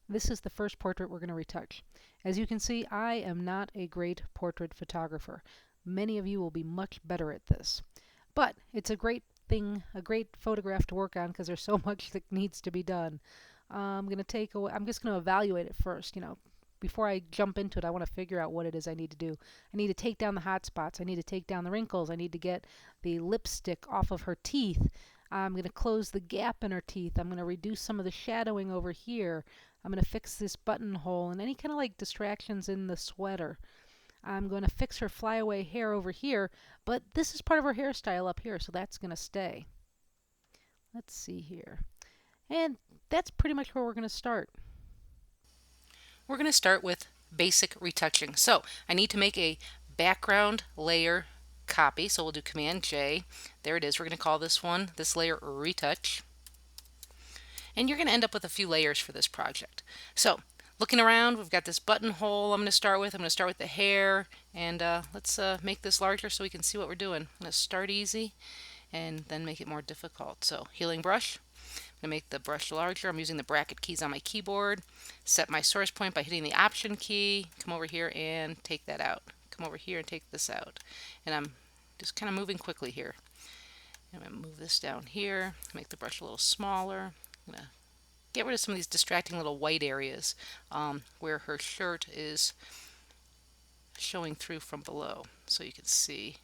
This is the first portrait we're going to retouch. As you can see, I am not a great portrait photographer. Many of you will be much better at this. But it's a great thing, a great photograph to work on because there's so much that needs to be done. I'm just going to evaluate it first. Before I jump into it, I want to figure out what it is I need to do. I need to take down the hot spots. I need to take down the wrinkles. I need to get the lipstick off of her teeth. I'm going to close the gap in her teeth. I'm going to reduce some of the shadowing over here. I'm going to fix this buttonhole and any kind of like distractions in the sweater. I'm going to fix her flyaway hair over here, but this is part of her hairstyle up here, so that's going to stay. Let's see here. And that's pretty much where we're going to start. We're going to start with basic retouching. So I need to make a background layer copy. So we'll do Command J. There it is. We're going to call this layer Retouch. And you're going to end up with a few layers for this project. So looking around, we've got this buttonhole I'm going to start with. I'm going to start with the hair, and let's make this larger so we can see what we're doing. I'm going to start easy and then make it more difficult. So healing brush. I'm going to make the brush larger. I'm using the bracket keys on my keyboard. Set my source point by hitting the Option key. Come over here and take that out. Come over here and take this out. And I'm just kind of moving quickly here. I'm going to move this down here, make the brush a little smaller. I'm going to get rid of some of these distracting little white areas where her shirt is showing through from below so you can see.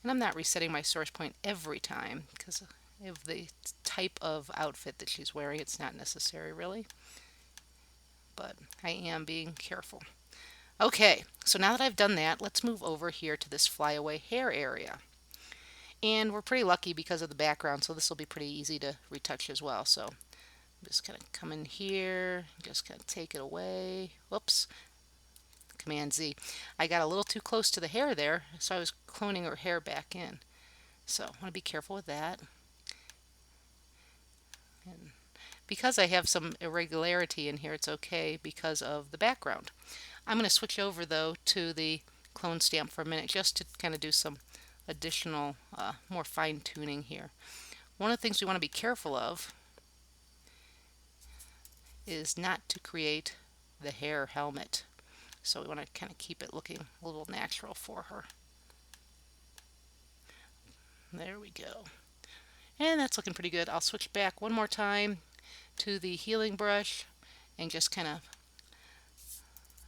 And I'm not resetting my source point every time because of the type of outfit that she's wearing. It's not necessary really, but I am being careful. Okay, so now that I've done that, let's move over here to this flyaway hair area. And we're pretty lucky because of the background, so this will be pretty easy to retouch as well. So I'm just going to come in here, just kind of take it away. Whoops, Command Z. I got a little too close to the hair there, so I was cloning her hair back in. So I want to be careful with that. And because I have some irregularity in here, it's okay because of the background. I'm going to switch over though to the clone stamp for a minute just to kind of do some additional more fine tuning here. One of the things we want to be careful of is not to create the hair helmet. So we want to kind of keep it looking a little natural for her. There we go. And that's looking pretty good. I'll switch back one more time to the healing brush and just kind of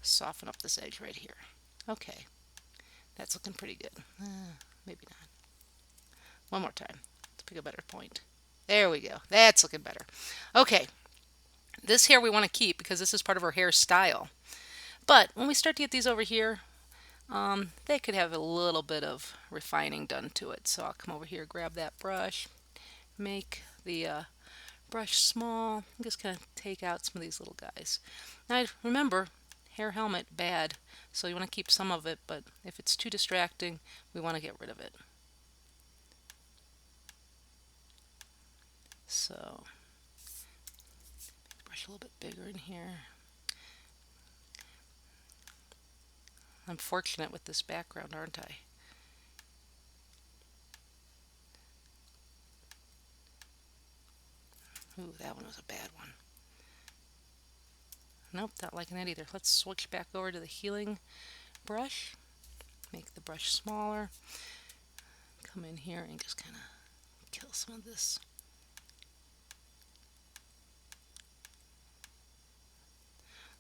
soften up this edge right here. Okay, that's looking pretty good. Maybe not. One more time. Let's pick a better point. There we go. That's looking better. Okay, this hair we want to keep because this is part of our hair style. But when we start to get these over here, they could have a little bit of refining done to it. So I'll come over here, grab that brush, make the brush small, and just kind of take out some of these little guys. Now remember, hair helmet bad, so you want to keep some of it, but if it's too distracting, we want to get rid of it. So brush a little bit bigger in here. I'm fortunate with this background, aren't I? Ooh, that one was a bad one. Nope, not liking that either. Let's switch back over to the healing brush. Make the brush smaller. Come in here and just kind of kill some of this.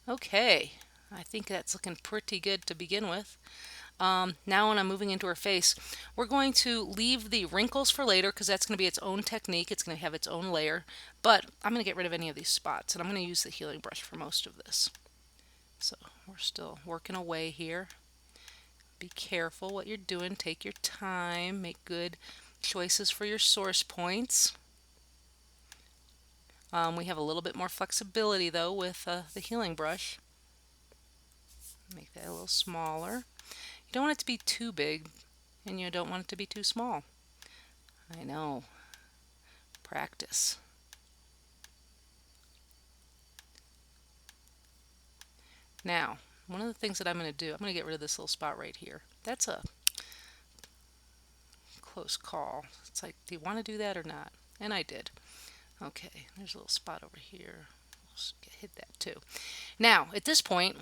Okay, I think that's looking pretty good to begin with. Now when I'm moving into her face, we're going to leave the wrinkles for later because that's going to be its own technique. It's going to have its own layer, but I'm going to get rid of any of these spots, and I'm going to use the healing brush for most of this. So we're still working away here. Be careful what you're doing. Take your time. Make good choices for your source points. We have a little bit more flexibility though with the healing brush. Make that a little smaller. You don't want it to be too big and you don't want it to be too small. I know. Practice. Now, one of the things that I'm going to do, I'm going to get rid of this little spot right here. That's a close call. It's like, do you want to do that or not? And I did. Okay, there's a little spot over here. Hit that too. Now, at this point,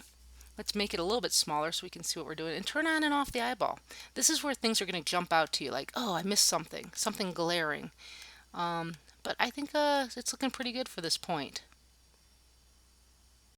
let's make it a little bit smaller so we can see what we're doing and turn on and off the eyeball. This is where things are going to jump out to you like, oh, I missed something, something glaring. But I think it's looking pretty good for this point.